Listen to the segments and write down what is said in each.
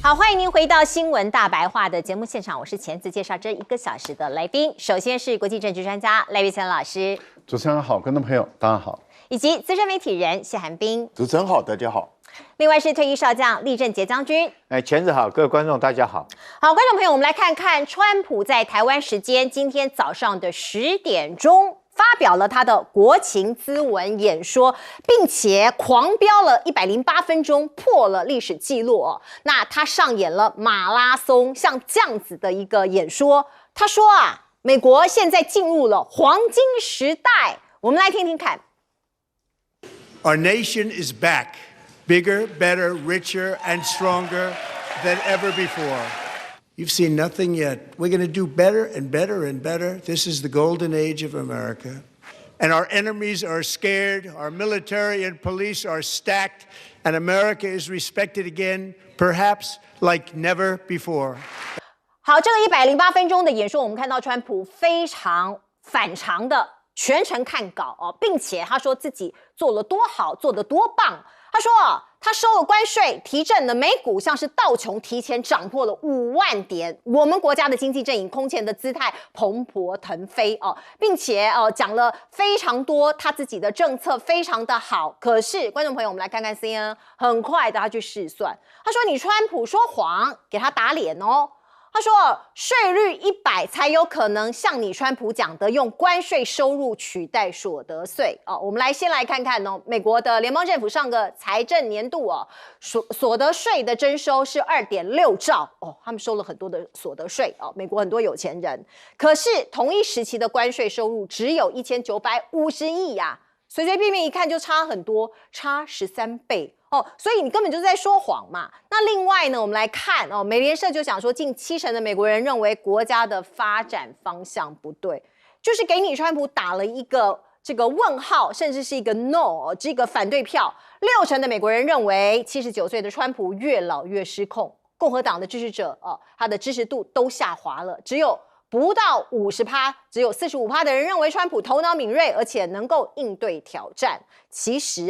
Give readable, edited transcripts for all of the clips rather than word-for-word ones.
好，欢迎您回到新闻大白话的节目现场，我是钳子，介绍这1个小时的来宾。首先是国际政治专家赖玉成老师，主持人好，观众朋友大家好，以及资深媒体人谢寒冰，主持人好，大家好。另外是退役少将厉正杰将军。钳子好，各位观众大家好。好，观众朋友，我们来看看川普在台湾时间今天早上的10点钟。发表了他的国情咨文演说，并且狂飙了108分钟，破了历史记录哦。那他上演了马拉松，像这样子的一个演说。他说啊，美国现在进入了黄金时代。我们来听听看。Our nation is back, bigger, better, richer, and stronger than ever before.You've seen nothing yet. We're going to do better and better and better. This is the golden age of America. And our enemies are scared. Our military and police are stacked. And America is respected again, perhaps like never before. 好，这个108分钟的演说，我们看到川普非常反常的全程看稿哦，并且他说自己做了多好，做得多棒。他说他收了关税，提振了美股，像是道琼提前涨破了5万点，我们国家的经济阵营空前的姿态蓬勃腾飞哦，并且讲了非常多他自己的政策非常的好。可是观众朋友，我们来看看 CNN 很快的他去试算，他说你川普说谎，给他打脸哦。他说税率100才有可能像你川普讲的用关税收入取代所得税哦。我们先来看看哦，美国的联邦政府上个财政年度哦，所得税的征收是2.6兆哦，他们收了很多的所得税哦，美国很多有钱人。可是同一时期的关税收入只有1950亿呀，随随便便一看就差很多，差13倍。哦，所以你根本就是在说谎嘛。那另外呢，我们来看哦，美联社就讲说，近70%的美国人认为国家的发展方向不对，就是给你川普打了一个这个问号，甚至是一个 no 这个反对票。60%的美国人认为79岁的川普越老越失控，共和党的支持者他的支持度都下滑了，只有不到50%，只有45%的人认为川普头脑敏锐，而且能够应对挑战。其实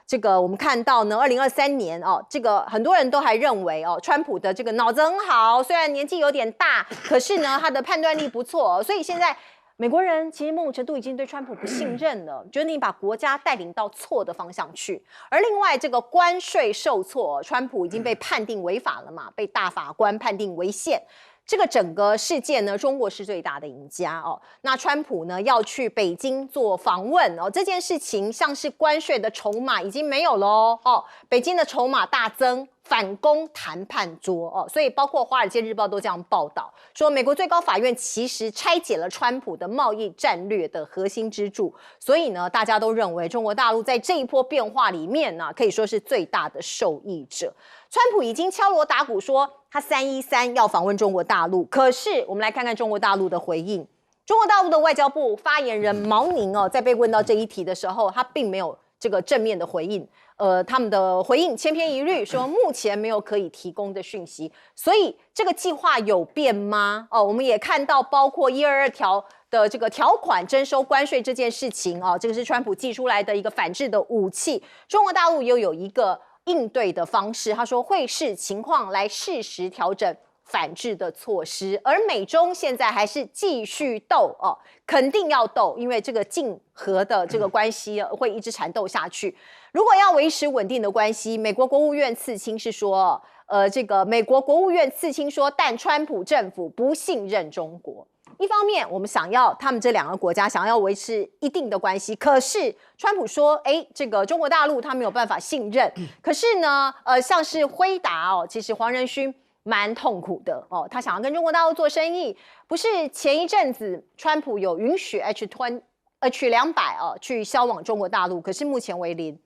这个我们看到呢，2023年这个很多人都还认为川普的这个脑子很好，虽然年纪有点大，可是呢他的判断力不错所以现在美国人其实某种程度已经对川普不信任了，觉得你把国家带领到错的方向去。而另外这个关税受挫，川普已经被判定违法了嘛，被大法官判定违宪。这个整个事件呢，中国是最大的赢家哦。那川普呢要去北京做访问哦，这件事情像是关税的筹码已经没有喽哦，北京的筹码大增，反攻谈判桌哦，所以包括《华尔街日报》都这样报道，说美国最高法院其实拆解了川普的贸易战略的核心支柱，所以呢，大家都认为中国大陆在这一波变化里面呢，可以说是最大的受益者。川普已经敲锣打鼓说他313要访问中国大陆，可是我们来看看中国大陆的回应。中国大陆的外交部发言人毛宁在被问到这一题的时候，他并没有这个正面的回应。他们的回应千篇一律，说目前没有可以提供的讯息。所以这个计划有变吗？我们也看到包括122条的这个条款征收关税这件事情这个是川普寄出来的一个反制的武器。中国大陆又有一个应对的方式，他说会视情况来适时调整反制的措施，而美中现在还是继续斗肯定要斗，因为这个竞合的这个关系会一直缠斗下去。如果要维持稳定的关系，美国国务院次卿是说，这个美国国务院次卿说，但川普政府不信任中国。一方面，我们想要他们这2个国家想要维持一定的关系，可是川普说，这个中国大陆他没有办法信任。可是呢，像是辉达其实黄仁勋蛮痛苦的他想要跟中国大陆做生意，不是前一阵子川普有允许 H200去销往中国大陆，可是目前为零，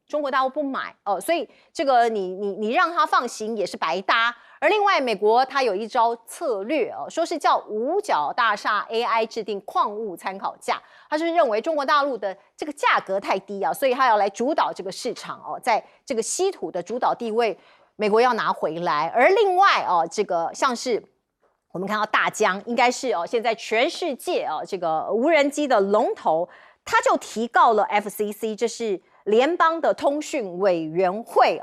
中国大陆不买所以这个你让他放行也是白搭。而另外，美国它有一招策略说是叫五角大厦 AI 制定矿物参考价，他是认为中国大陆的这个价格太低所以他要来主导这个市场在这个稀土的主导地位，美国要拿回来。而另外这个像是我们看到大疆，应该是现在全世界这个无人机的龙头，他就提告了 FCC， 这是联邦的通讯委员会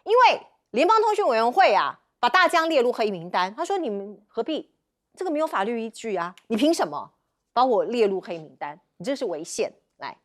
因为联邦通讯委员会把大疆列入黑名单。他说：“你们何必？这个没有法律依据啊！你凭什么把我列入黑名单？你这是违宪。”来，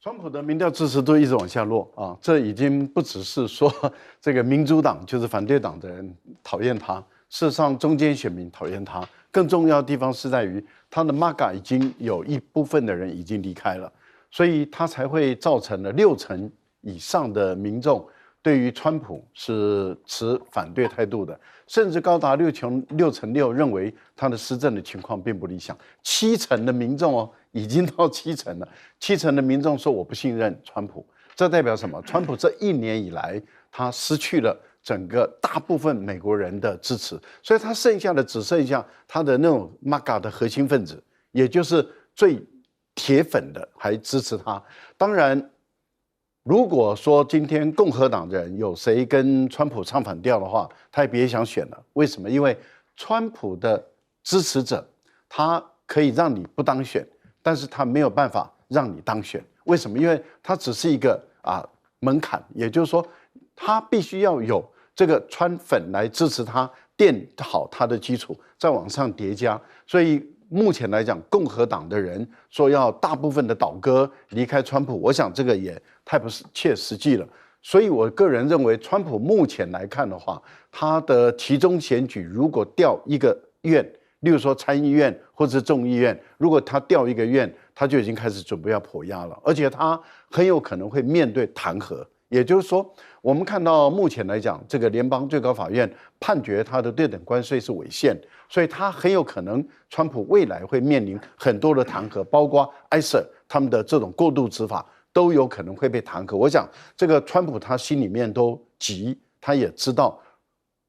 川普的民调支持度一直往下落啊，这已经不只是说这个民主党就是反对党的人讨厌他，事实上中间选民讨厌他，更重要的地方是在于他的 MAGA 已经有一部分的人已经离开了，所以他才会造成了60%以上的民众对于川普是持反对态度的，甚至高达6%认为他的施政的情况并不理想，70%的民众哦，已经到70%了，70%的民众说我不信任川普，这代表什么？川普这1年以来，他失去了整个大部分美国人的支持，所以他剩下的只剩下他的那种 MAGA 的核心分子，也就是最铁粉的还支持他。当然，如果说今天共和党的人有谁跟川普唱反调的话，他也别想选了。为什么？因为川普的支持者，他可以让你不当选，但是他没有办法让你当选。为什么？因为他只是一个门槛，也就是说，他必须要有这个川粉来支持他，垫好他的基础，再往上叠加。所以目前来讲，共和党的人说要大部分的倒戈离开川普，我想这个也太不切实际了。所以我个人认为，川普目前来看的话，他的期中选举如果调一个院，例如说参议院或者众议院，如果他调一个院，他就已经开始准备要破压了，而且他很有可能会面对弹劾。也就是说，我们看到目前来讲，这个联邦最高法院判决他的对等关税是违宪，所以他很有可能，川普未来会面临很多的弹劾，包括 ICE 他们的这种过度执法都有可能会被弹劾。我想，这个川普他心里面都急，他也知道，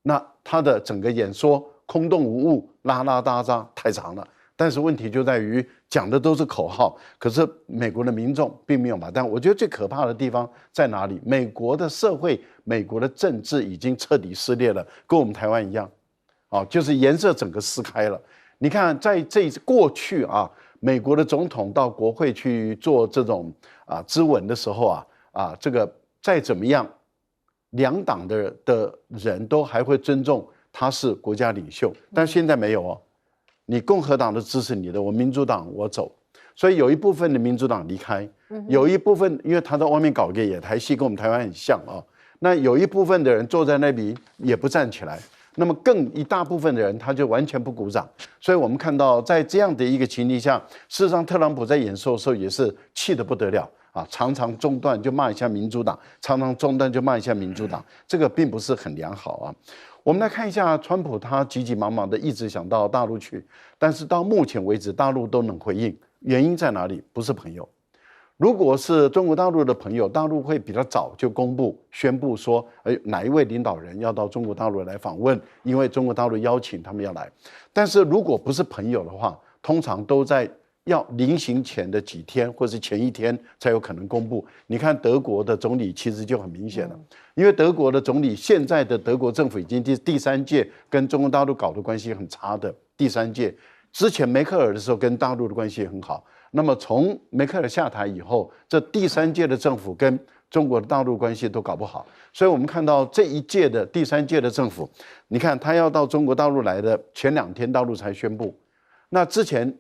那他的整个演说空洞无物，拉拉搭搭太长了。但是问题就在于讲的都是口号，可是美国的民众并没有买单。我觉得最可怕的地方在哪里？美国的社会、美国的政治已经彻底撕裂了，跟我们台湾一样，就是颜色整个撕开了。你看，在过去美国的总统到国会去做这种咨文的时候这个再怎么样，两党的人都还会尊重他是国家领袖，但现在没有哦。你共和党的支持你的，我民主党我走，所以有一部分的民主党离开，有一部分因为他在外面搞个野台戏，跟我们台湾很像那有一部分的人坐在那里也不站起来，那么更一大部分的人他就完全不鼓掌。所以我们看到在这样的一个情形下，事实上特朗普在演说的时候也是气得不得了常常中断就骂一下民主党，常常中断就骂一下民主党，这个并不是很良好我们来看一下川普，他急急忙忙的一直想到大陆去，但是到目前为止大陆都能回应，原因在哪里？不是朋友。如果是中国大陆的朋友，大陆会比较早就宣布说，哪一位领导人要到中国大陆来访问，因为中国大陆邀请他们要来。但是如果不是朋友的话，通常都在要临行前的几天或是前一天才有可能公布。你看德国的总理其实就很明显了，因为德国的总理现在的德国政府已经第3届跟中国大陆搞的关系很差的第3届，之前梅克尔的时候跟大陆的关系很好，那么从梅克尔下台以后，这第3届的政府跟中国的大陆关系都搞不好，所以我们看到这一届的第3届的政府，你看他要到中国大陆来的前2天，大陆才宣布，那之前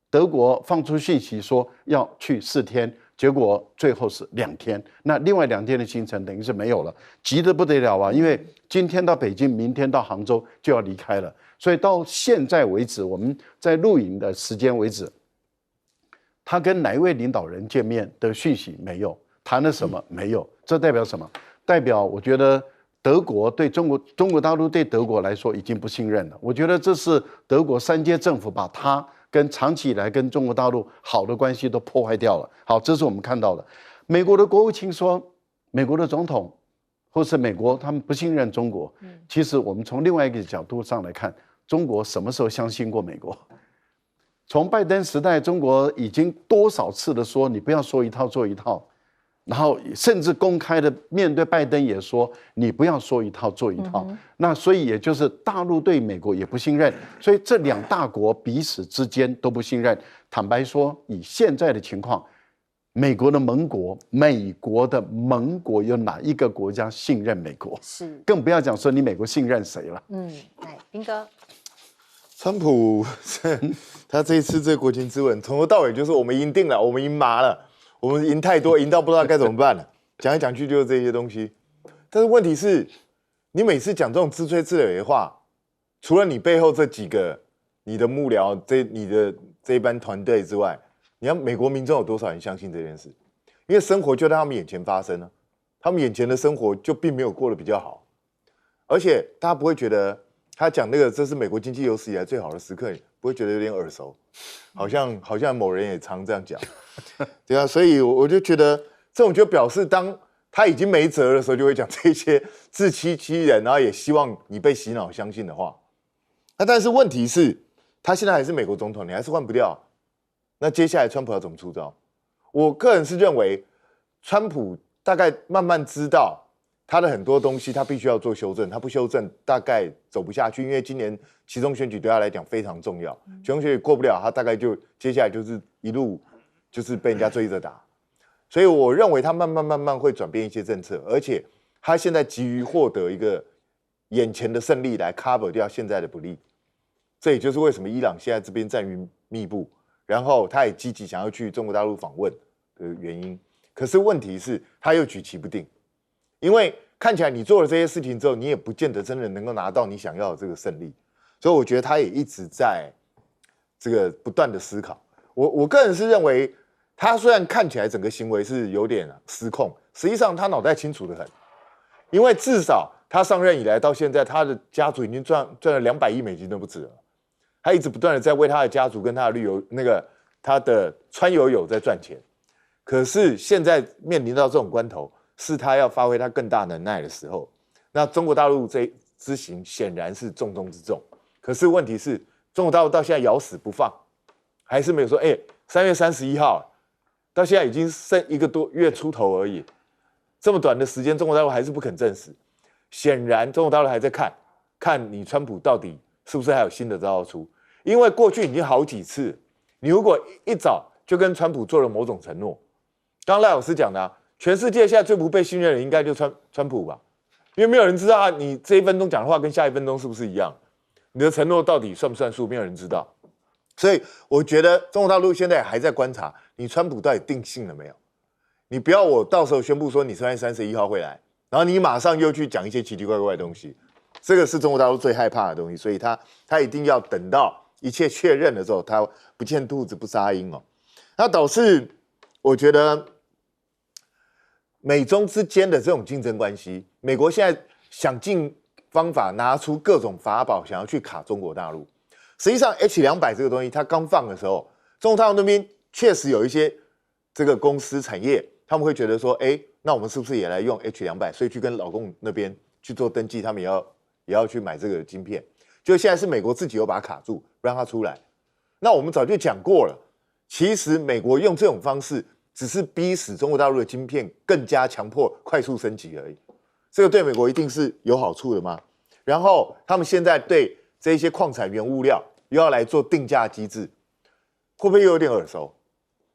德国放出讯息说要去4天，结果最后是2天，那另外2天的行程等于是没有了，急得不得了因为今天到北京，明天到杭州就要离开了，所以到现在为止，我们在录影的时间为止，他跟哪一位领导人见面的讯息没有，谈了什么没有，这代表什么？代表我觉得德国对中国大陆对德国来说已经不信任了，我觉得这是德国3届政府把他跟长期以来跟中国大陆好的关系都破坏掉了。好，这是我们看到的。美国的国务卿说，美国的总统或是美国他们不信任中国。其实我们从另外一个角度上来看，中国什么时候相信过美国？从拜登时代，中国已经多少次的说你不要说一套做一套，然后甚至公开的面对拜登也说你不要说一套做一套，那所以也就是大陆对美国也不信任，所以这2大国彼此之间都不信任。坦白说，以现在的情况，美国的盟国有哪一个国家信任美国？是，更不要讲说你美国信任谁了。来，彬哥，川普他这一次这个国情咨文，从头到尾就是我们赢定了，我们赢麻了，我们赢太多，赢到不知道该怎么办了。讲来讲去就是这些东西。但是问题是，你每次讲这种自吹自擂的话，除了你背后这几个你的幕僚、你的这一班团队之外，你看美国民众有多少人相信这件事？因为生活就在他们眼前发生了，他们眼前的生活就并没有过得比较好，而且大家不会觉得他讲那个这是美国经济有史以来最好的时刻，不会觉得有点耳熟？好像某人也常这样讲，对啊，所以我就觉得这种就表示当他已经没辙的时候，就会讲这些自欺欺人，然后也希望你被洗脑相信的话。那但是问题是，他现在还是美国总统，你还是换不掉。那接下来川普要怎么出招？我个人是认为，川普大概慢慢知道他的很多东西，他必须要做修正，他不修正大概走不下去。因为今年期中选举对他来讲非常重要，期中选举过不了，他大概就接下来就是一路就是被人家追着打。所以我认为他慢慢会转变一些政策，而且他现在急于获得一个眼前的胜利来 cover 掉现在的不利。这也就是为什么伊朗现在这边战云密布，然后他也积极想要去中国大陆访问的原因。可是问题是，他又举棋不定，因为看起来你做了这些事情之后，你也不见得真的能够拿到你想要的这个胜利。所以我觉得他也一直在这个不断的思考。我个人是认为，他虽然看起来整个行为是有点失控，实际上他脑袋清楚得很，因为至少他上任以来到现在，他的家族已经赚了200亿美金都不止了。他一直不断的在为他的家族跟他的他的川友友在赚钱，可是现在面临到这种关头，是他要发挥他更大能耐的时候。那中国大陆这之行显然是重中之重，可是问题是，中国大陆到现在咬死不放，还是没有说，3月31号到现在已经剩1个多月出头而已，这么短的时间，中国大陆还是不肯证实。显然，中国大陆还在看你川普到底是不是还有新的招要出。因为过去已经好几次，你如果一早就跟川普做了某种承诺，刚刚赖老师讲的全世界现在最不被信任的应该就川普吧，因为没有人知道你这1分钟讲的话跟下1分钟是不是一样，你的承诺到底算不算数，没有人知道。所以我觉得中国大陆现在还在观察你川普到底定性了没有，你不要我到时候宣布说你3月31号会来，然后你马上又去讲一些奇奇怪怪的东西，这个是中国大陆最害怕的东西，所以他一定要等到一切确认的时候，他不见兔子不撒鹰哦。那导致我觉得美中之间的这种竞争关系，美国现在想尽方法拿出各种法宝，想要去卡中国大陆。实际上 H200 这个东西，它刚放的时候，中国大陆那边确实有一些这个公司产业，他们会觉得说，那我们是不是也来用 H200？ 所以去跟老共那边去做登记，他们也要去买这个晶片。就现在是美国自己又把它卡住，不让它出来。那我们早就讲过了，其实美国用这种方式，只是逼使中国大陆的晶片更加强迫快速升级而已。这个对美国一定是有好处的吗？然后他们现在对这一些矿产原物料又要来做定价机制，会不会又有点耳熟？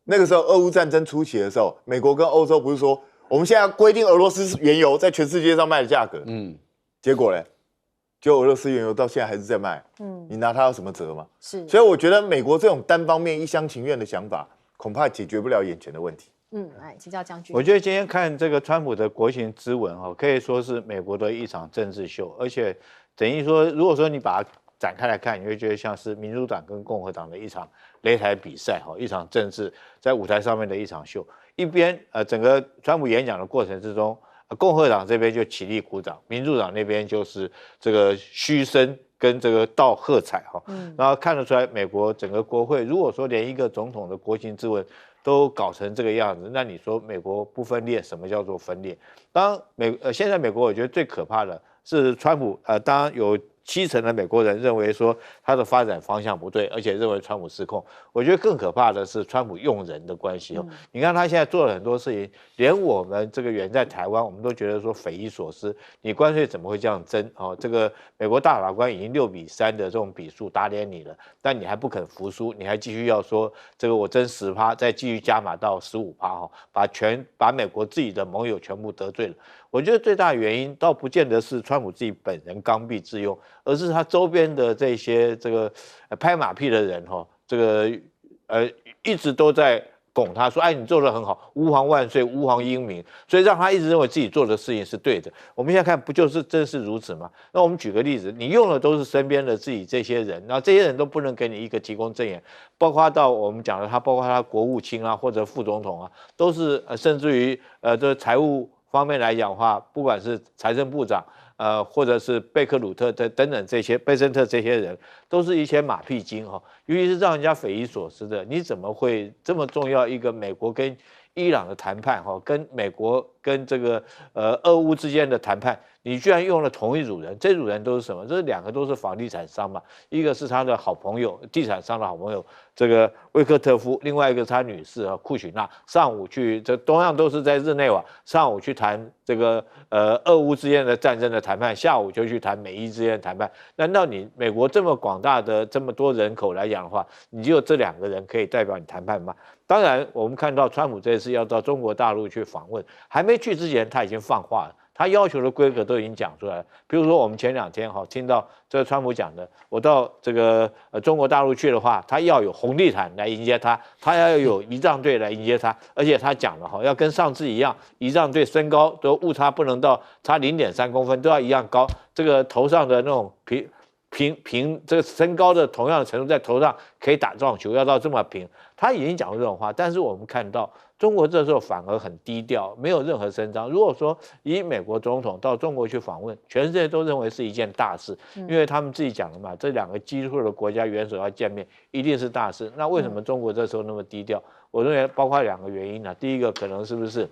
那个时候俄乌战争初期的时候，美国跟欧洲不是说我们现在要规定俄罗斯原油在全世界上卖的价格，结果呢？就俄罗斯原油到现在还是在卖，你拿它有什么辙吗？是，所以我觉得美国这种单方面一厢情愿的想法，恐怕解决不了眼前的问题。来请教将军。我觉得今天看这个川普的国情咨文可以说是美国的一场政治秀，而且等于说，如果说你把它展开来看，你会觉得像是民主党跟共和党的一场擂台比赛，一场政治在舞台上面的一场秀。一边整个川普演讲的过程之中，共和党这边就起立鼓掌，民主党那边就是这个嘘声跟这个道喝彩然后看得出来，美国整个国会如果说连一个总统的国情咨文都搞成这个样子，那你说美国不分裂，什么叫做分裂？当然现在美国我觉得最可怕的是川普当然有70%的美国人认为说他的发展方向不对，而且认为川普失控。我觉得更可怕的是川普用人的关系。你看他现在做了很多事情，连我们这个远在台湾，我们都觉得说匪夷所思。你关税怎么会这样争？这个美国大法官已经6比3的这种比数打脸你了，但你还不肯服输，你还继续要说这个我争10%，再继续加码到15%把美国自己的盟友全部得罪了。我觉得最大的原因倒不见得是川普自己本人刚愎自用，而是他周边的这些拍马屁的人一直都在拱他说，哎，你做得很好，吾皇万岁，吾皇英明，所以让他一直认为自己做的事情是对的。我们现在看不就是正是如此吗？那我们举个例子，你用的都是身边的自己这些人，然后这些人都不能给你一个提供证言，包括到我们讲的包括他国务卿啊或者副总统啊，都是甚至于这财务方面来讲的话，不管是财政部长，或者是贝克鲁特等等这些贝森特这些人，都是一些马屁精尤其是让人家匪夷所思的。你怎么会这么重要一个美国跟伊朗的谈判跟美国跟这个俄乌之间的谈判，你居然用了同一组人？这组人都是什么？这2个都是房地产商嘛，一个是他的好朋友，地产商的好朋友这个威克特夫，另外一个是他女士库许纳。上午去同样都是在日内瓦，上午去谈这个俄乌之间的战争的谈判，下午就去谈美伊之间的谈判。难道你美国这么广大的这么多人口来讲的话，你只有这2个人可以代表你谈判吗？当然，我们看到川普这次要到中国大陆去访问，还没去之前他已经放话了，他要求的规格都已经讲出来了。比如说我们前2天听到这个川普讲的，我到这个中国大陆去的话，他要有红地毯来迎接他，他要有仪仗队来迎接他，而且他讲了要跟上次一样，仪仗队身高都误差不能到差0.3公分，都要一样高，这个头上的那种平这个身高的同样的程度，在头上可以打撞球，要到这么平。他已经讲过这种话，但是我们看到中国这时候反而很低调，没有任何声张。如果说以美国总统到中国去访问，全世界都认为是一件大事，因为他们自己讲了嘛，这2个基础的国家元首要见面，一定是大事。那为什么中国这时候那么低调？我认为包括2个原因呢。第一个可能是不是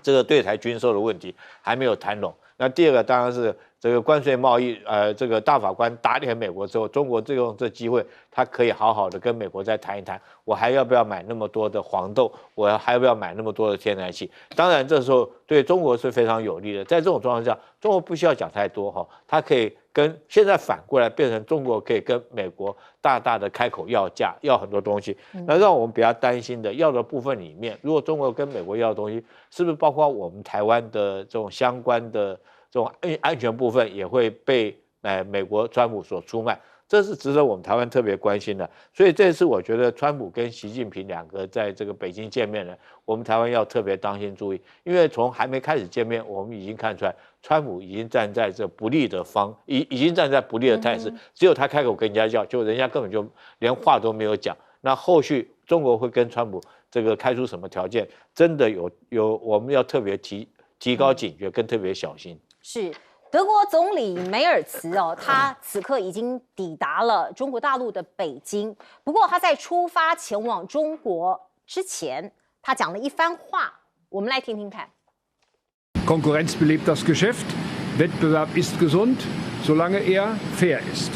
这个对台军售的问题还没有谈拢？那第2个当然是这个关税贸易，这个大法官打脸美国之后，中国利用这机会，他可以好好的跟美国再谈一谈，我还要不要买那么多的黄豆，我还要不要买那么多的天然气？当然这时候对中国是非常有利的。在这种状况下，中国不需要讲太多它可以跟现在反过来变成中国可以跟美国大大的开口要价，要很多东西。那让我们比较担心的要的部分里面，如果中国跟美国要的东西，是不是包括我们台湾的这种相关的这种安全部分也会被美国川普所出卖？这是值得我们台湾特别关心的。所以这次我觉得川普跟习近平2个在这个北京见面呢，我们台湾要特别当心注意，因为从还没开始见面，我们已经看出来川普已经站在这不利的已经站在不利的态势，只有他开口跟人家要，就人家根本就连话都没有讲。那后续中国会跟川普这个开出什么条件，真的有我们要特别提高警觉，跟特别小心。是德国总理梅尔茨他此刻已经抵达了中国大陆的北京。不过他在出发前往中国之前，他讲了一番话，我们来听听看。Konkurrenz belebt das Geschäft. Wettbewerb ist gesund, solange er fair ist.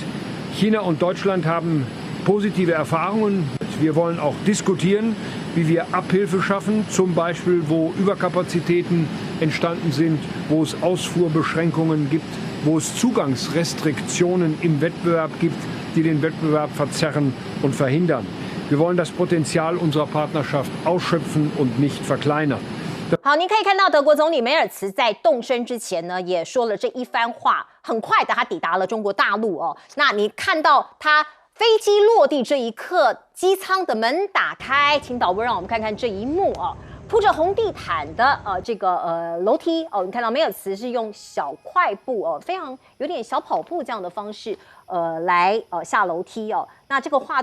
China und Deutschland haben positive Erfahrungen. Wir wollen auch diskutieren, wie wir Abhilfe schaffen, zum Beispiel wo Überkapazitäten entstanden sind, wo es Ausfuhrbeschränkungen gibt, wo es Zugangsrestriktionen im Wettbewerb gibt, die den Wettbewerb verzerren und verhindern. Wir wollen das Potenzial unserer Partnerschaft ausschöpfen und nicht verkleinern. 好，您可以看到德国总理梅尔茨在动身之前呢，也说了这一番话。很快的，他抵达了中国大陆那你看到他飞机落地这一刻，机舱的门打开，请导播让我们看看这一幕铺着红地毯的这个楼梯你看到梅尔茨是用小快步非常有点小跑步这样的方式来下楼梯那这个话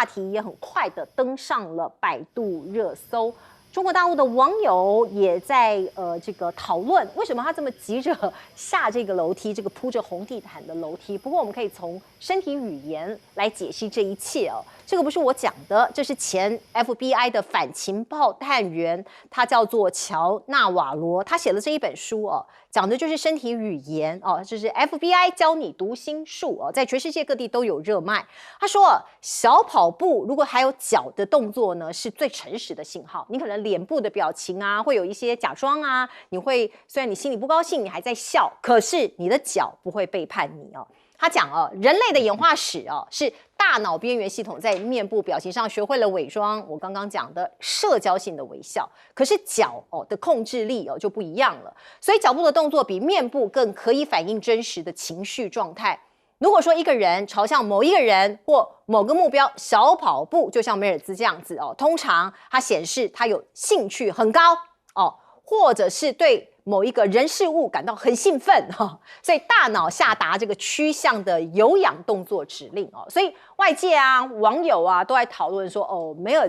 题也很快的登上了百度热搜。中国大陆的网友也在这个讨论，为什么他这么急着下这个楼梯，这个铺着红地毯的楼梯。不过我们可以从身体语言来解析这一切这个不是我讲的，这是前 FBI 的反情报探员，他叫做乔纳瓦罗，他写了这一本书哦，讲的就是身体语言哦，就是 FBI 教你读心术哦，在全世界各地都有热卖。他说，小跑步如果还有脚的动作呢，是最诚实的信号。你可能脸部的表情啊，会有一些假装啊，你会虽然你心里不高兴，你还在笑，可是你的脚不会背叛你哦。他讲哦，人类的演化史哦，是大脑边缘系统在面部表情上学会了伪装。我刚刚讲的社交性的微笑，可是脚的控制力就不一样了。所以脚部的动作比面部更可以反映真实的情绪状态。如果说一个人朝向某一个人或某个目标小跑步，就像梅尔兹这样子哦，通常它显示他有兴趣很高哦，或者是对某一个人事物感到很兴奋哈，所以大脑下达这个趋向的有氧动作指令哦，所以外界啊、网友啊都在讨论说，哦，梅尔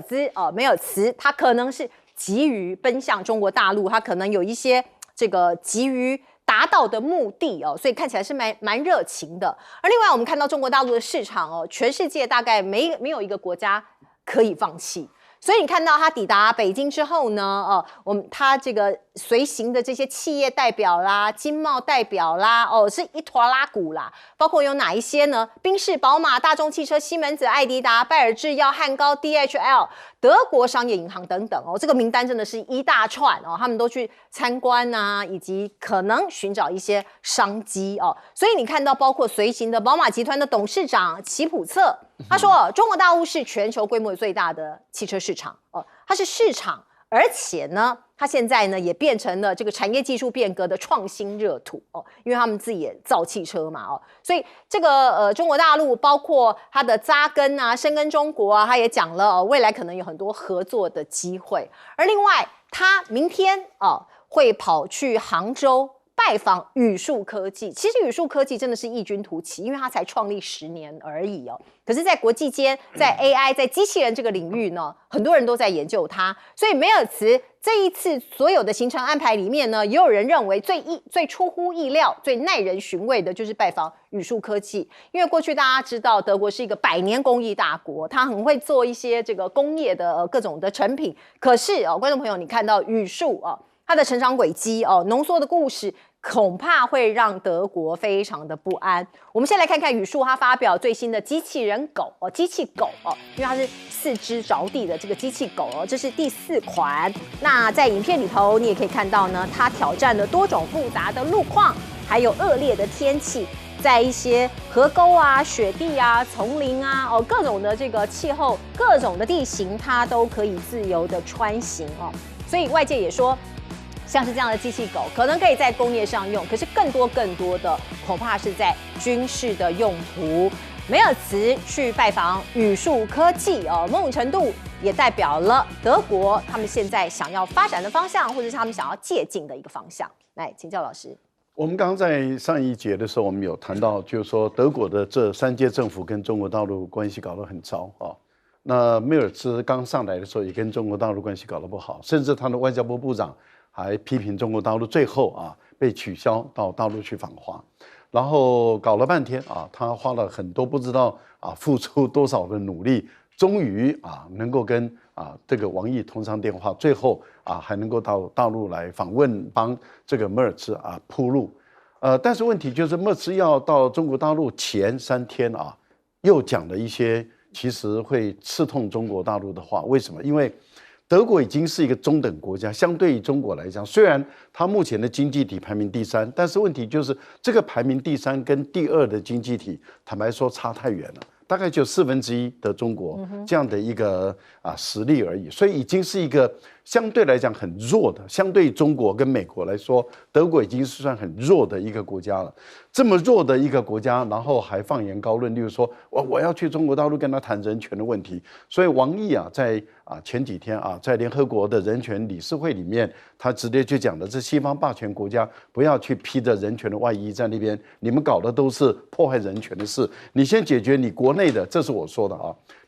茨他可能是急于奔向中国大陆，他可能有一些这个急于达到的目的哦，所以看起来是蛮热情的。而另外我们看到中国大陆的市场哦，全世界大概没有一个国家可以放弃。所以你看到他抵达北京之后呢，他这个随行的这些企业代表啦、经贸代表啦，是一坨拉鼓啦。包括有哪一些呢？宾士、宝马、大众汽车、西门子、艾迪达、拜耳制药、汉高、DHL、德国商业银行等等哦，这个名单真的是一大串哦，他们都去参观啊，以及可能寻找一些商机哦。所以你看到包括随行的宝马集团的董事长齐普策，他说中国大陆是全球规模最大的汽车市场哦，它是市场，而且呢，它现在呢也变成了这个产业技术变革的创新热土哦，因为他们自己也造汽车嘛哦，所以这个中国大陆包括它的扎根啊、深耕中国啊，他也讲了未来可能有很多合作的机会。而另外，他明天会跑去杭州拜访宇树科技。其实宇树科技真的是异军突起，因为它才创立10年而已哦。可是，在国际间，在 AI、在机器人这个领域呢，很多人都在研究它。所以梅尔茨这一次所有的行程安排里面呢，也有人认为最出乎意料、最耐人寻味的就是拜访宇树科技。因为过去大家知道，德国是一个100年工艺大国，它很会做一些这个工业的各种的成品。可是观众朋友，你看到宇树它的成长轨迹浓缩的故事，恐怕会让德国非常的不安。我们先来看看宇树他发表最新的机器人狗机器狗因为它是4只着地的这个机器狗这是第4款。那在影片里头，你也可以看到呢，它挑战了多种复杂的路况，还有恶劣的天气，在一些河沟啊、雪地啊、丛林啊各种的这个气候、各种的地形，它都可以自由的穿行所以外界也说，像是这样的机器狗，可能可以在工业上用，可是更多的恐怕是在军事的用途。梅尔茨去拜访宇树科技某种程度也代表了德国他们现在想要发展的方向，或者是他们想要借鉴的一个方向。来，请教老师。我们刚刚在上一节的时候，我们有谈到，就是说德国的这3届政府跟中国大陆关系搞得很糟那梅尔茨刚上来的时候，也跟中国大陆关系搞得不好，甚至他的外交部部长还批评中国大陆，最后被取消到大陆去访华，然后搞了半天他花了很多不知道付出多少的努力，终于能够跟这个王毅通上电话，最后还能够到大陆来访问，帮这个梅尔茨铺路。但是问题就是梅尔茨要到中国大陆前3天又讲了一些其实会刺痛中国大陆的话。为什么？因为德国已经是一个中等国家，相对于中国来讲，虽然它目前的经济体排名第3，但是问题就是这个排名第3跟第2的经济体，坦白说差太远了，大概就1/4的中国这样的一个实力而已，所以已经是一个相对来讲很弱的，相对中国跟美国来说，德国已经是算很弱的一个国家了。这么弱的一个国家，然后还放言高论，例如说我要去中国大陆跟他谈人权的问题。所以王毅在前几天在联合国的人权理事会里面，他直接就讲了，这西方霸权国家不要去披着人权的外衣在那边，你们搞的都是破坏人权的事，你先解决你国内的，这是我说的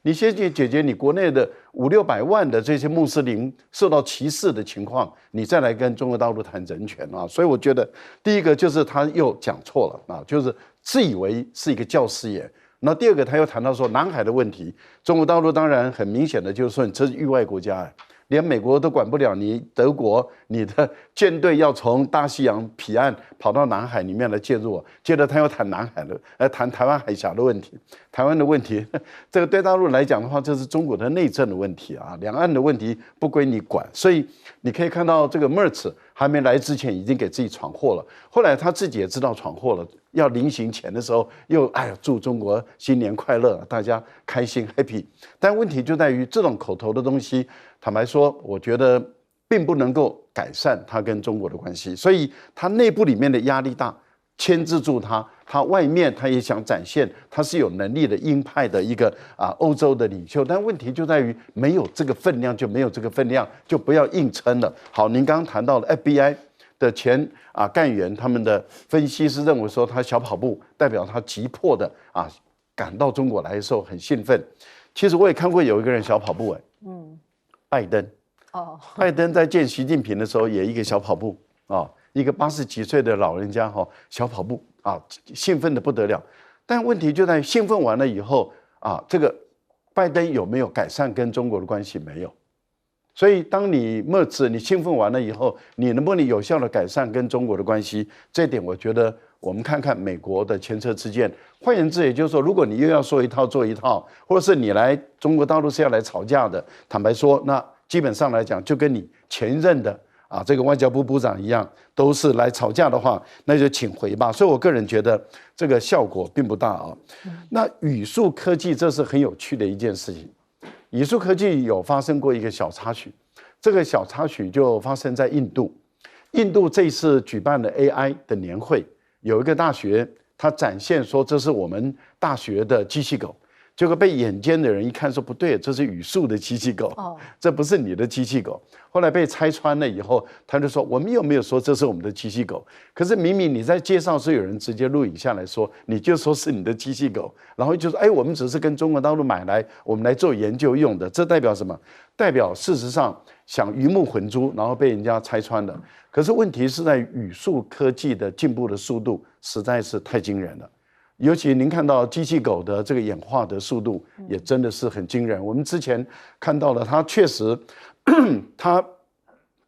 你先解决你国内的500-600万的这些穆斯林受到歧视的情况，你再来跟中国大陆谈人权所以我觉得第一个就是他又讲错了就是自以为是一个教师爷，那第二个，他又谈到说南海的问题，中国大陆当然很明显的就是说，你这是域外国家，连美国都管不了你，德国你的舰队要从大西洋彼岸跑到南海里面来介入，接着他又谈南海的，谈台湾海峡的问题，台湾的问题，这个对大陆来讲的话，这是中国的内政的问题啊，两岸的问题不归你管，所以你可以看到这个 Merz 还没来之前已经给自己闯祸了，后来他自己也知道闯祸了。要临行前的时候，又祝中国新年快乐，大家开心 happy。但问题就在于这种口头的东西，坦白说，我觉得并不能够改善他跟中国的关系，所以他内部里面的压力大，牵制住他，他外面他也想展现他是有能力的鹰派的一个欧洲的领袖，但问题就在于没有这个分量就没有这个分量，就不要硬撑了。好，您刚刚谈到了 FBI。的前干员他们的分析是认为说他小跑步代表他急迫的赶到中国来的时候很兴奋。其实我也看过有一个人小跑步拜登拜登在见习近平的时候也一个小跑步一个80几岁的老人家小跑步兴奋的不得了。但问题就在兴奋完了以后这个拜登有没有改善跟中国的关系？没有。所以，当你Merz你兴奋完了以后，你能不能有效的改善跟中国的关系？这一点，我觉得我们看看美国的前车之鉴。换言之，也就是说，如果你又要说一套做一套，或者是你来中国大陆是要来吵架的，坦白说，那基本上来讲，就跟你前任的这个外交部部长一样，都是来吵架的话，那就请回吧。所以我个人觉得这个效果并不大那语数科技这是很有趣的一件事情。语数科技有发生过一个小插曲，这个小插曲就发生在印度。印度这次举办了 AI 的年会，有一个大学，它展现说这是我们大学的机器狗，结果被眼尖的人一看说不对，这是语数的机器狗，这不是你的机器狗。后来被拆穿了以后，他就说我们有没有说这是我们的机器狗？可是明明你在介绍时有人直接录影下来说，你就说是你的机器狗，然后就说我们只是跟中国大陆买来，我们来做研究用的，这代表什么？代表事实上想鱼目混珠，然后被人家拆穿了。可是问题是在语数科技的进步的速度实在是太惊人了。尤其您看到机器狗的这个演化的速度，也真的是很惊人。我们之前看到了，它确实，它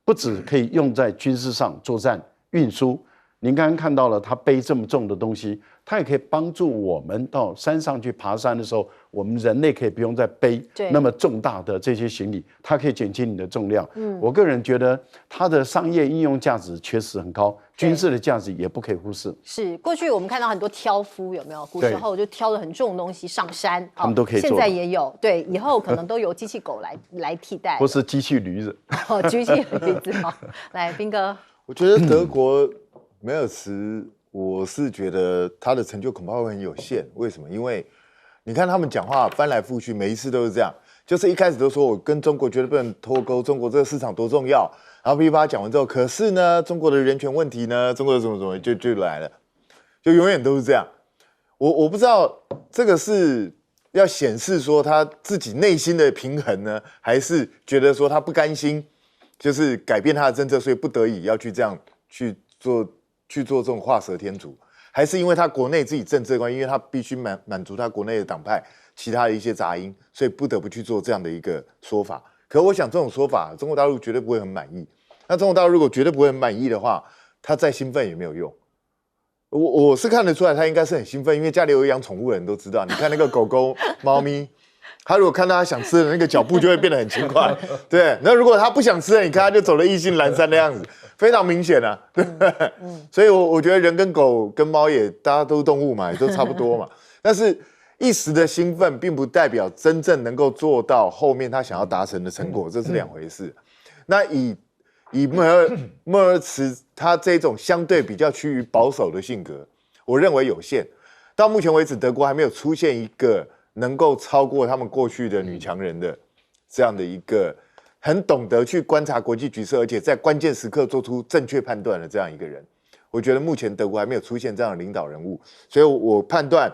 不只可以用在军事上作战、运输。您刚刚看到了，它背这么重的东西，它也可以帮助我们到山上去爬山的时候，我们人类可以不用再背那么重大的这些行李，它可以减轻你的重量。我个人觉得它的商业应用价值确实很高，军事的价值也不可以忽视。是，过去我们看到很多挑夫有没有？古时候就挑了很重的东西上山，他们都可以做。现在也有，对，以后可能都由机器狗来替代，或是机器驴子。机器驴子来，彬哥，我觉得德国梅尔茨，我是觉得他的成就恐怕会很有限。为什么？因为你看他们讲话翻来覆去，每一次都是这样，就是一开始都说我跟中国绝对不能脱钩，中国这个市场多重要，然后噼啪讲完之后，可是呢，中国的人权问题呢，中国的怎么就来了，就永远都是这样。我不知道这个是要显示说他自己内心的平衡呢，还是觉得说他不甘心，就是改变他的政策，所以不得已要去这样去做这种画蛇添足，还是因为他国内自己政治的关系，因为他必须满足他国内的党派其他的一些杂音，所以不得不去做这样的一个说法。可我想这种说法，中国大陆绝对不会很满意。那中国大陆如果绝对不会很满意的话，他再兴奋也没有用。我是看得出来，他应该是很兴奋，因为家里有养宠物的人都知道，你看那个狗狗、猫咪。他如果看到他想吃的那个脚步就会变得很轻快，对。那如果他不想吃的，你看他就走了意兴阑珊的样子，非常明显啊。对所以我觉得人跟狗跟猫也大家都是动物嘛，也都差不多嘛。但是一时的兴奋，并不代表真正能够做到后面他想要达成的成果，这是两回事。那以莫尔茨他这种相对比较趋于保守的性格，我认为有限。到目前为止，德国还没有出现一个能够超过他们过去的女强人的这样的一个很懂得去观察国际局势，而且在关键时刻做出正确判断的这样一个人。我觉得目前德国还没有出现这样的领导人物，所以我判断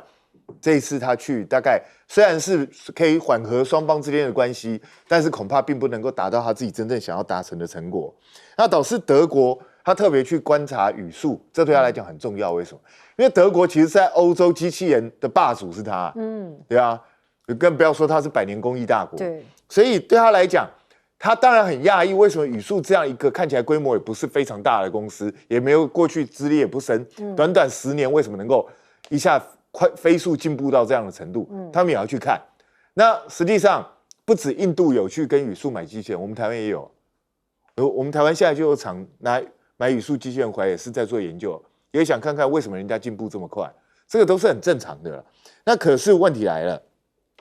这一次他去大概虽然是可以缓和双方之间的关系，但是恐怕并不能够达到他自己真正想要达成的成果。那导致德国他特别去观察语速，这对他来讲很重要。为什么？因为德国其实在欧洲机器人的霸主是他，对啊，更不要说他是百年工艺大国，对，所以对他来讲，他当然很讶异，为什么语速这样一个看起来规模也不是非常大的公司，也没有过去资历也不深，短短10年为什么能够一下飞速进步到这样的程度？他们也要去看。那实际上不止印度有去跟语速买机器人，我们台湾也有。我们台湾现在就有厂买语速机器人回来，也是在做研究，也想看看为什么人家进步这么快，这个都是很正常的了。那可是问题来了，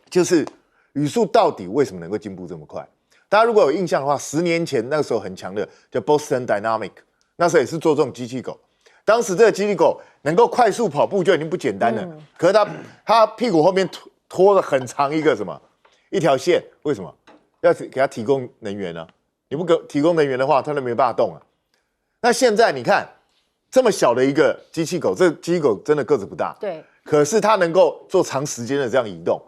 就是语速到底为什么能够进步这么快？大家如果有印象的话，10年前那个时候很强的叫 Boston Dynamic， 那时候也是做这种机器狗。当时这个机器狗能够快速跑步就已经不简单了，可是它屁股后面拖了很长一条线，为什么？要给它提供能源呢？你不给提供能源的话，它都没办法动啊。那现在你看，这么小的一个机器狗，这个机器狗真的个子不大，对，可是它能够做长时间的这样移动。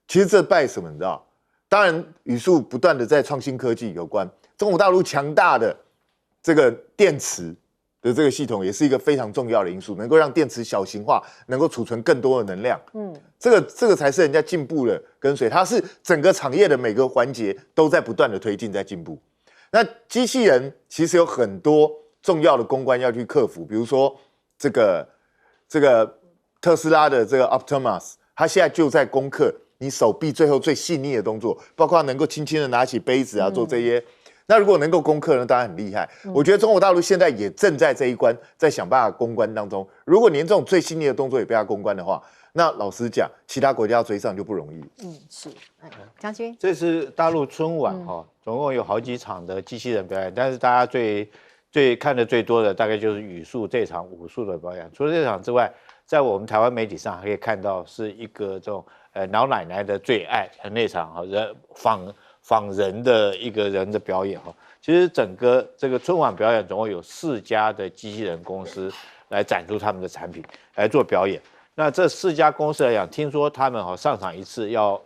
其实这拜什么？你知道？当然，语速不断的在创新科技有关。中国大陆强大的这个电池的这个系统，也是一个非常重要的因素，能够让电池小型化，能够储存更多的能量。这个才是人家进步的跟随。它是整个产业的每个环节都在不断的推进，在进步。那机器人其实有很多重要的公关要去克服，比如说这个特斯拉的这个 Optimus， 它现在就在攻克你手臂最后最细腻的动作，包括能够轻轻的拿起杯子啊，做这些。那如果能够攻克呢，当然很厉害。我觉得中国大陆现在也正在这一关，在想办法攻关当中。如果连这种最细腻的动作也被它攻关的话，那老实讲，其他国家要追上就不容易。是。将军，这次大陆春晚总共有好几场的机器人表演，但是大家最看的最多的大概就是语速这场武术的表演。除了这场之外，在我们台湾媒体上还可以看到是一个这种老奶奶的最爱那场人仿人的一个人的表演其实整个这个春晚表演总共有4家的机器人公司来展出他们的产品来做表演。那这4家公司来讲，听说他们上场一次要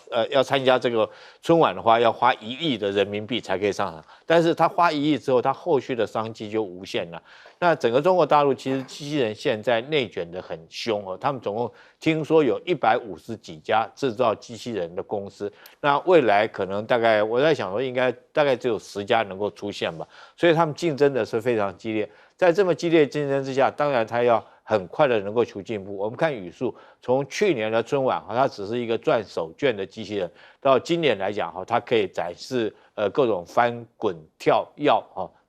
参加这个春晚的话，要花1亿的人民币才可以上场。但是他花1亿之后，他后续的商机就无限了。那整个中国大陆其实机器人现在内卷得很凶他们总共听说有150几家制造机器人的公司。那未来可能大概我在想说，应该大概只有10家能够出现吧。所以他们竞争的是非常激烈。在这么激烈竞争之下，当然他要很快的能够求进步。我们看语速，从去年的春晚它只是一个赚手绢的机器人，到今年来讲它可以展示各种翻滚跳跃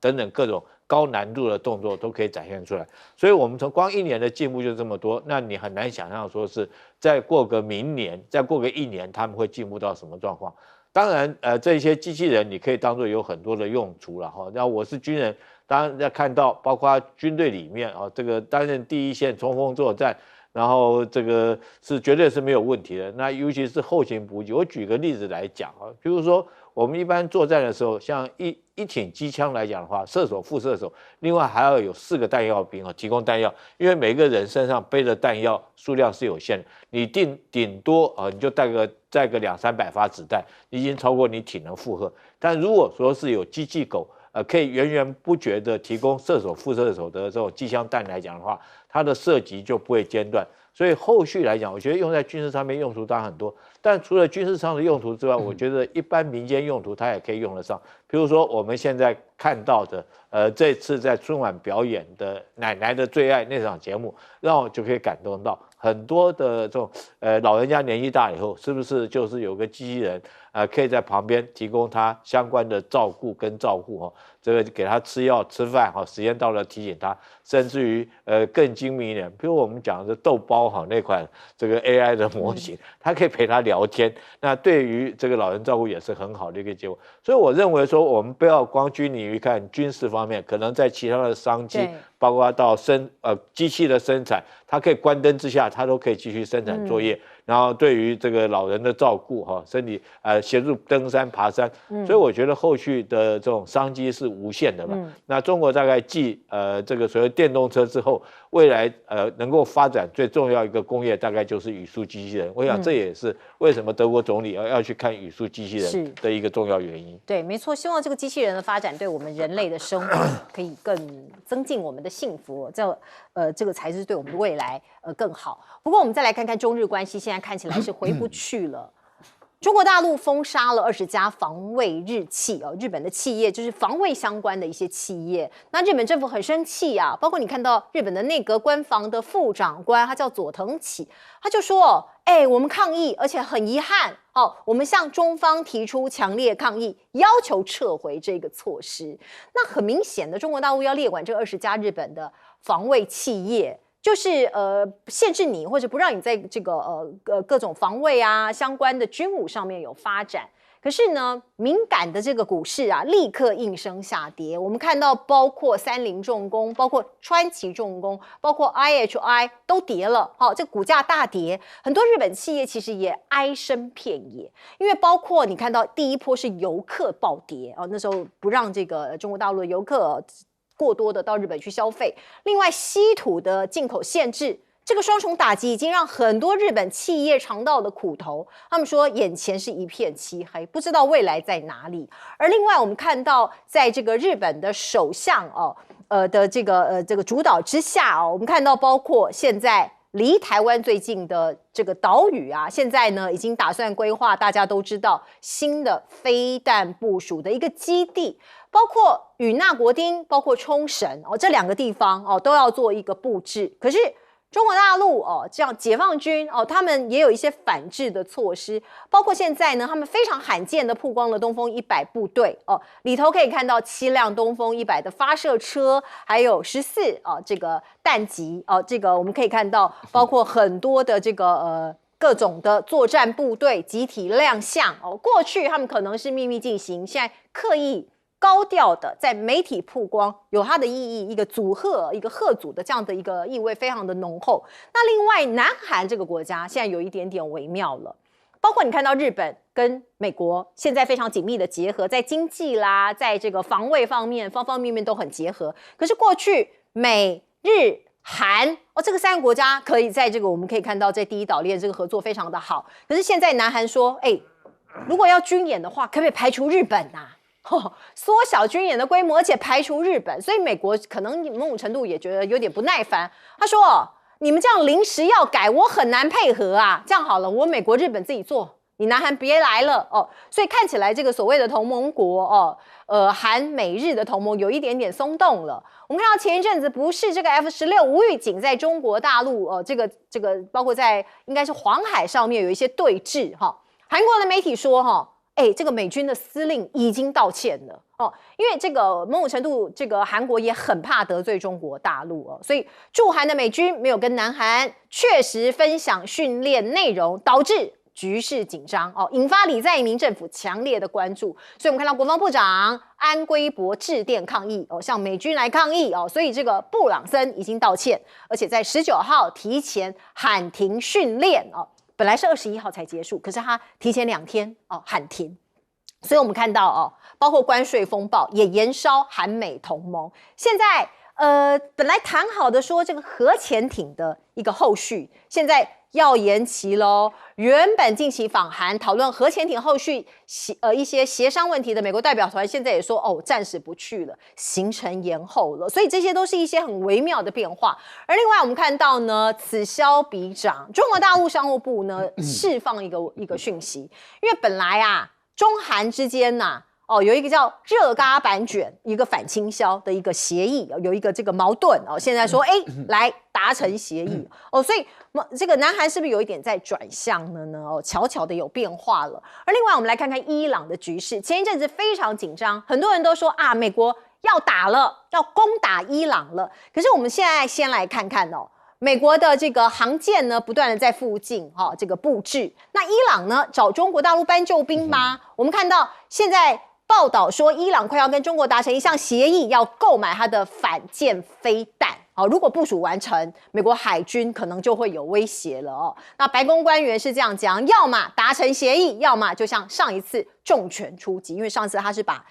等等各种高难度的动作都可以展现出来。所以我们从光1年的进步就这么多，那你很难想象说是再过个明年，再过个1年，他们会进步到什么状况。当然这些机器人你可以当作有很多的用途了那我是军人，当然要看到包括军队里面这个担任第一线冲锋作战，然后这个是绝对是没有问题的。那尤其是后勤补给，我举个例子来讲比如说我们一般作战的时候，像一挺机枪来讲的话，射手、副射手，另外还要有4个弹药兵提供弹药，因为每个人身上背的弹药数量是有限的，你顶多你就带个200-300发子弹，已经超过你体能负荷。但如果说是有机器狗可以源源不绝的提供射手、副射手的这种机枪弹来讲的话，它的射击就不会间断。所以后续来讲，我觉得用在军事上面用途当然很多，但除了军事上的用途之外，我觉得一般民间用途它也可以用得上。比如说我们现在看到的，这次在春晚表演的奶奶的最爱那场节目，让我就可以感动到很多的这种老人家年纪大以后，是不是就是有个机器人可以在旁边提供他相关的照顾跟照护这个给他吃药吃饭时间到了提醒他，甚至于更精明一点，比如我们讲的豆包那款这个 AI 的模型，它可以陪他聊天，那对于这个老人照顾也是很好的一个结果。所以我认为说，我们不要光拘泥于看军事方面，可能在其他的商机，包括到机器的生产，它可以关灯之下，它都可以继续生产作业。然后对于这个老人的照顾哈，身体协助登山爬山，所以我觉得后续的这种商机是无限的嘛。那中国大概继这个所谓电动车之后，未来能够发展最重要一个工业大概就是语数机器人。我想这也是为什么德国总理要去看语数机器人的一个重要原因。对，没错，希望这个机器人的发展对我们人类的生活可以更增进我们的幸福，这个才是对我们的未来更好。不过我们再来看看中日关系，现在看起来是回不去了。中国大陆封杀了20家防卫日企日本的企业就是防卫相关的一些企业。那日本政府很生气啊，包括你看到日本的内阁官房的副长官，他叫佐藤启，他就说：“我们抗议，而且很遗憾我们向中方提出强烈抗议，要求撤回这个措施。”那很明显的，中国大陆要列管这20家日本的防卫企业。就是限制你或者不让你在这个各种防卫啊相关的军武上面有发展。可是呢，敏感的这个股市啊，立刻应声下跌。我们看到，包括三菱重工、包括川崎重工、包括 IHI 都跌了，这股价大跌。很多日本企业其实也哀声遍野，因为包括你看到第一波是游客暴跌那时候不让这个中国大陆的游客过多的到日本去消费，另外稀土的进口限制，这个双重打击已经让很多日本企业尝到了苦头。他们说眼前是一片漆黑，不知道未来在哪里。而另外我们看到，在这个日本的首相的这个主导之下我们看到包括现在离台湾最近的这个岛屿啊，现在呢已经打算规划，大家都知道新的飞弹部署的一个基地。包括与那国町，包括冲绳这2个地方都要做一个布置。可是中国大陆这样解放军他们也有一些反制的措施，包括现在呢，他们非常罕见的曝光了东风100部队里头可以看到7辆东风100的发射车，还有14这个弹级这个我们可以看到，包括很多的这个各种的作战部队集体亮相过去他们可能是秘密进行，现在刻意高调的在媒体曝光，有它的意义，一个组合，一个贺组的这样的一个意味非常的浓厚。那另外南韩这个国家现在有一点点微妙了，包括你看到日本跟美国现在非常紧密的结合，在经济啦，在这个防卫方面，方方面面都很结合。可是过去美日韩这个3个国家可以在这个我们可以看到在第一岛链这个合作非常的好。可是现在南韩说，如果要军演的话，可不可以排除日本啊？缩小军演的规模，而且排除日本，所以美国可能某种程度也觉得有点不耐烦。他说：“你们这样临时要改，我很难配合啊。这样好了，我美国、日本自己做，你南韩别来了所以看起来这个所谓的同盟国韩美日的同盟有一点点松动了。我们看到前一阵子不是这个 F-16无预警在中国大陆这个包括在应该是黄海上面有一些对峙韩国的媒体说这个美军的司令已经道歉了因为这个某种程度，这个韩国也很怕得罪中国大陆所以驻韩的美军没有跟南韩确实分享训练内容，导致局势紧张引发李在明政府强烈的关注。所以我们看到国防部长安圭博致电抗议向美军来抗议所以这个布朗森已经道歉，而且在19号提前喊停训练本来是21号才结束，可是他提前2天喊停。所以我们看到包括关税风暴也延烧韩美同盟。现在本来谈好的说这个核潜艇的一个后续，现在要延期咯。原本近期访韩讨论核潜艇后续一些协商问题的美国代表团，现在也说暂时不去了，行程延后了。所以这些都是一些很微妙的变化。而另外我们看到呢，此消彼长，中国大陆商务部呢释放一个讯息，因为本来中韩之间有一个叫热轧板卷一个反倾销的一个协议有一个这个矛盾现在说来达成协议所以这个南韩是不是有一点在转向了呢悄悄的有变化了。而另外我们来看看伊朗的局势，前一阵子非常紧张，很多人都说美国要打了，要攻打伊朗了。可是我们现在先来看看美国的这个航舰呢，不断的在附近这个布置。那伊朗呢，找中国大陆搬救兵吗？我们看到现在报道说，伊朗快要跟中国达成一项协议，要购买它的反舰飞弹好，如果部署完成，美国海军可能就会有威胁了哦。那白宫官员是这样讲，要么达成协议，要么就像上一次重拳出击，因为上次他是把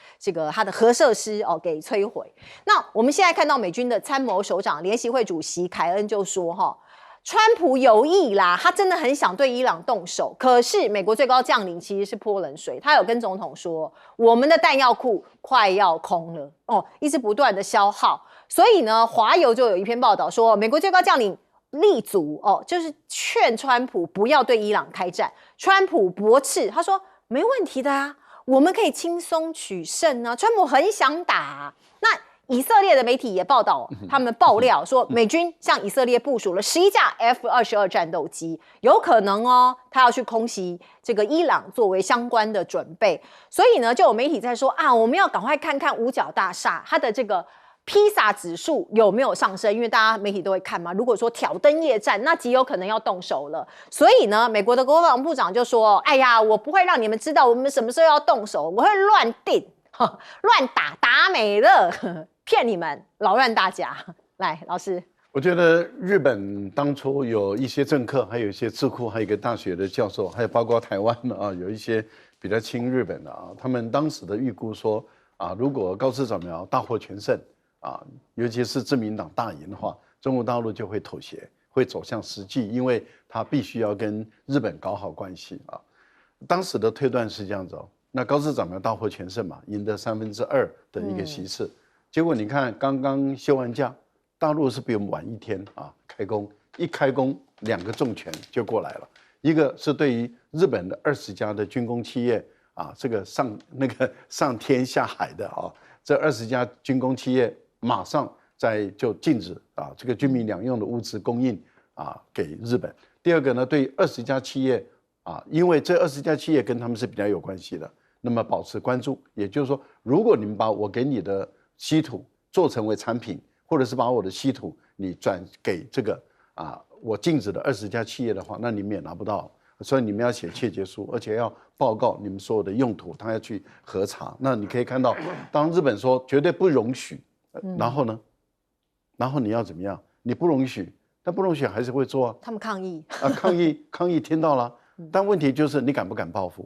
他的核设施给摧毁。那我们现在看到美军的参谋首长联席会主席凯恩就说川普有意啦，他真的很想对伊朗动手，可是美国最高将领其实是泼冷水，他有跟总统说，我们的弹药库快要空了一直不断的消耗，所以呢，华邮就有一篇报道说，美国最高将领力阻就是劝川普不要对伊朗开战，川普驳斥，他说没问题的啊，我们可以轻松取胜啊，川普很想打那以色列的媒体也报道，他们爆料说，美军向以色列部署了11架 F-22战斗机，有可能他要去空袭这个伊朗，作为相关的准备。所以呢，就有媒体在说我们要赶快看看五角大厦它的这个披萨指数有没有上升，因为大家媒体都会看嘛。如果说挑灯夜战，那极有可能要动手了。所以呢，美国的国防部长就说：“哎呀，我不会让你们知道我们什么时候要动手，我会乱定、乱打美乐。”骗你们，扰乱大家。来，老师，我觉得日本当初有一些政客，还有一些智库，还有一个大学的教授，还有包括台湾的有一些比较亲日本的他们当时的预估说如果高市早苗大获全胜尤其是自民党大赢的话，中国大陆就会妥协，会走向实际，因为他必须要跟日本搞好关系当时的推断是这样子那高市早苗大获全胜嘛，赢得2/3的一个席次。结果你看，刚刚休完假，大陆是比我们晚1天开工，一开工2个重拳就过来了，一个是对于日本的20家的军工企业这个上天下海的这20家军工企业马上就禁止这个军民两用的物资供应给日本。第二个呢，对于20家企业因为这20家企业跟他们是比较有关系的，那么保持关注，也就是说，如果你们把我给你的稀土做成为产品，或者是把我的稀土你转给这个我禁止的20家企业的话，那你们也拿不到，所以你们要写切结书，而且要报告你们所有的用途，他要去核查。那你可以看到，当日本说绝对不容许，然后呢，然后你要怎么样？你不容许，但不容许还是会做他们抗议抗议听到了，但问题就是你敢不敢报复？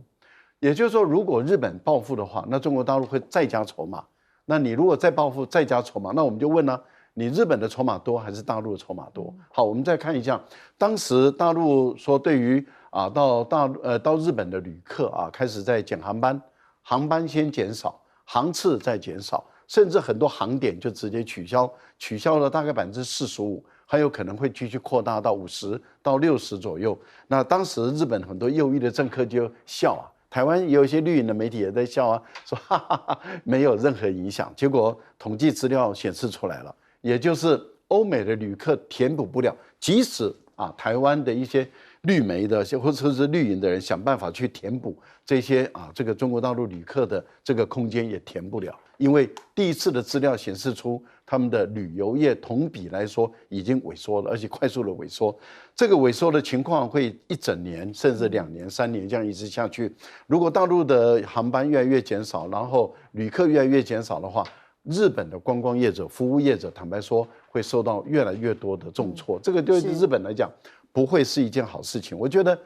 也就是说，如果日本报复的话，那中国大陆会再加筹码。那你如果再报复再加筹码，那我们就问了，你日本的筹码多还是大陆的筹码多？好，我们再看一下，当时大陆说对于到日本的旅客开始在减航班，航班先减少，航次再减少，甚至很多航点就直接取消了大概45%，还有可能会继续扩大到50%到60%左右。那当时日本很多右翼的政客就笑台湾也有一些绿营的媒体也在笑说没有任何影响。结果统计资料显示出来了，也就是欧美的旅客填补不了，即使台湾的一些绿媒的或者是绿营的人想办法去填补这些这个中国大陆旅客的这个空间也填不了，因为第一次的资料显示出他们的旅游业同比来说已经萎缩了，而且快速的萎缩。这个萎缩的情况会1整年甚至2年3年这样一直下去。如果大陆的航班越来越减少，然后旅客越来越减少的话，日本的观光业者、服务业者，坦白说会受到越来越多的重挫。这个对日本来讲不会是一件好事情。我觉得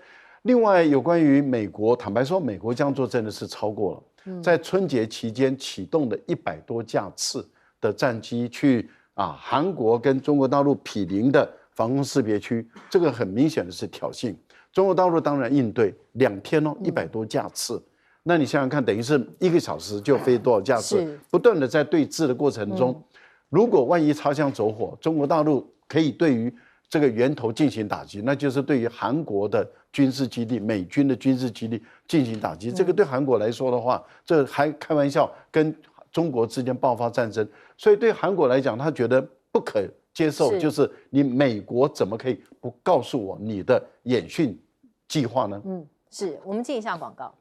另外有关于美国，坦白说美国这样做真的是超过了。在春节期间启动的100多架次的战机去韩国跟中国大陆毗邻的防空识别区，这个很明显的是挑衅。中国大陆当然应对2天100多架次，那你想想看，等于是1个小时就飞多少架次，不断的在对峙的过程中，如果万一擦枪走火，中国大陆可以对于这个源头进行打击，那就是对于韩国的军事基地、美军的军事基地进行打击。这个对韩国来说的话，这还开玩笑，跟中国之间爆发战争，所以对韩国来讲，他觉得不可接受，就是你美国怎么可以不告诉我你的演训计划呢？是我们进一下广告。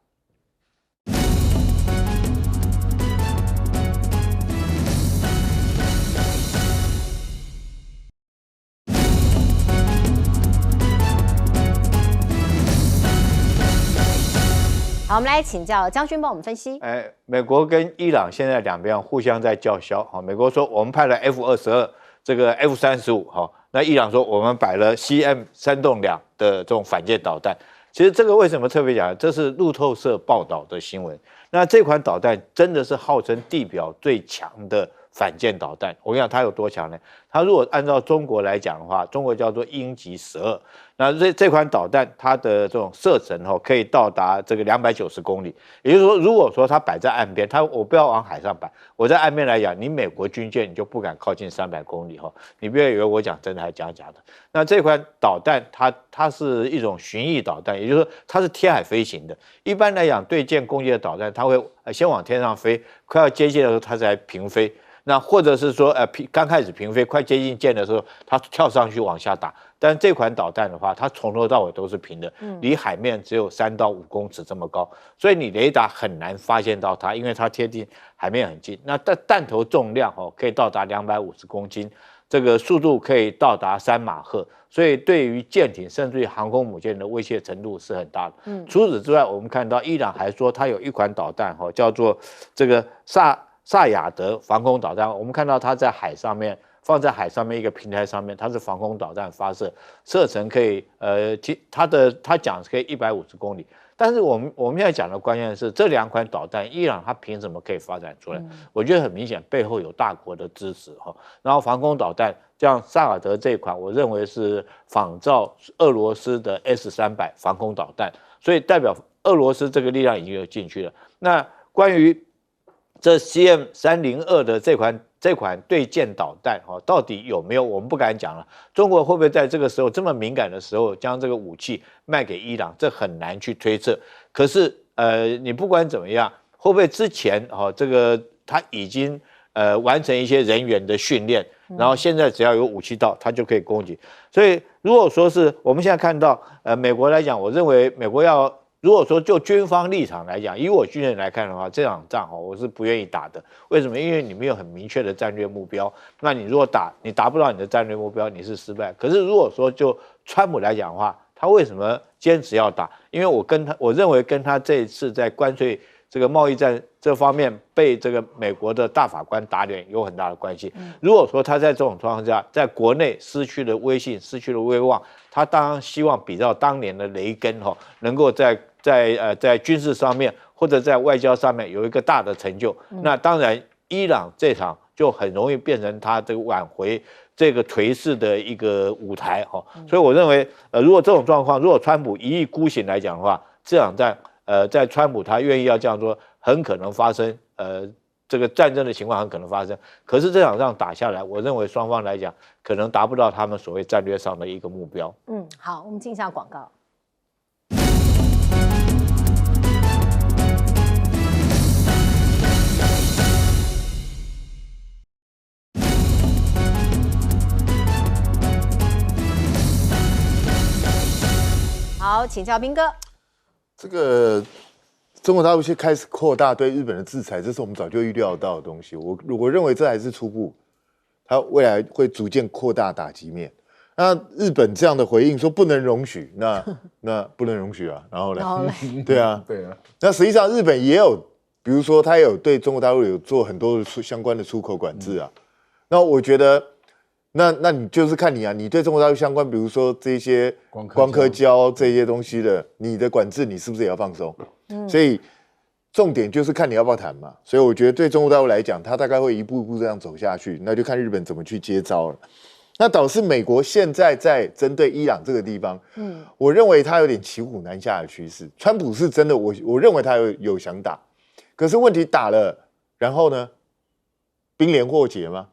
好，我们来请教将军帮我们分析。美国跟伊朗现在两边互相在叫嚣。美国说我们派了F-22 这个 F-35哈，那伊朗说我们摆了 CM3.2的这种反舰导弹。其实这个为什么特别讲？这是路透社报道的新闻。那这款导弹真的是号称地表最强的反舰导弹。我跟你讲，它有多强呢？它如果按照中国来讲的话，中国叫做鹰击12。那这款导弹它的这种射程可以到达这个290公里。也就是说，如果说它摆在岸边，我不要往海上摆，我在岸边来讲，你美国军舰你就不敢靠近300公里你不要以为我讲真的还讲假的。那这款导弹它是一种巡弋导弹，也就是说它是贴海飞行的。一般来讲，对舰攻击的导弹，它会先往天上飞，快要接近的时候它才平飞。那或者是说，刚开始平飞，快接近舰的时候，它跳上去往下打。但这款导弹的话，它从头到尾都是平的，离海面只有3到5公尺这么高，所以你雷达很难发现到它，因为它贴近海面很近。那弹头重量可以到达250公斤，这个速度可以到达3马赫，所以对于舰艇甚至于航空母舰的威胁程度是很大的。除此之外，我们看到伊朗还说它有一款导弹叫做这个萨亚德防空导弹，我们看到它在海上面放在海上面一个平台上面，它是防空导弹发射，射程可以它讲可以150公里。但是我们现在讲的关键是这2款导弹，伊朗它凭什么可以发展出来？我觉得很明显背后有大国的支持然后防空导弹，像萨尔德这一款，我认为是仿照俄罗斯的 S-300防空导弹，所以代表俄罗斯这个力量已经有进去了。那关于这 CM302的这款对舰导弹到底有没有？我们不敢讲了。中国会不会在这个时候这么敏感的时候将这个武器卖给伊朗？这很难去推测。可是你不管怎么样，会不会之前这个他已经完成一些人员的训练，然后现在只要有武器到，他就可以攻击。所以如果说是我们现在看到美国来讲，我认为美国要。如果说就军方立场来讲，以我军人来看的话，这场仗我是不愿意打的。为什么？因为你没有很明确的战略目标。那你如果你达不到你的战略目标，你是失败。可是如果说就川普来讲的话，他为什么坚持要打？因为我认为跟他这一次在关税这个贸易战这方面被这个美国的大法官打脸有很大的关系。如果说他在这种状况下，在国内失去了威信，失去了威望，他当然希望比照当年的雷根能够在军事上面或者在外交上面有一个大的成就。那当然，伊朗这场就很容易变成他这个挽回这个颓势的一个舞台所以我认为，如果这种状况，如果川普一意孤行来讲的话，这场战在川普他愿意要这样做，很可能发生这个战争的情况很可能发生。可是这场仗打下来，我认为双方来讲可能达不到他们所谓战略上的一个目标。好，我们进一下广告。好，请教彬哥。这个中国大陆现在开始扩大对日本的制裁，这是我们早就预料到的东西。我认为这还是初步，它未来会逐渐扩大打击面。那日本这样的回应说不能容许，那不能容许啊。然后呢？对啊。那实际上日本也有，比如说它也有对中国大陆有做很多相关的出口管制啊。那我觉得。那你就是看你啊，你对中国大陆相关，比如说这些光刻胶这些东西的，你的管制你是不是也要放松？所以重点就是看你要不要谈嘛。所以我觉得对中国大陆来讲，它大概会一步一步这样走下去，那就看日本怎么去接招了。那导致美国现在在针对伊朗这个地方，我认为它有点骑虎难下的趋势。川普是真的，我认为他有想打，可是问题打了，然后呢，兵连祸结吗？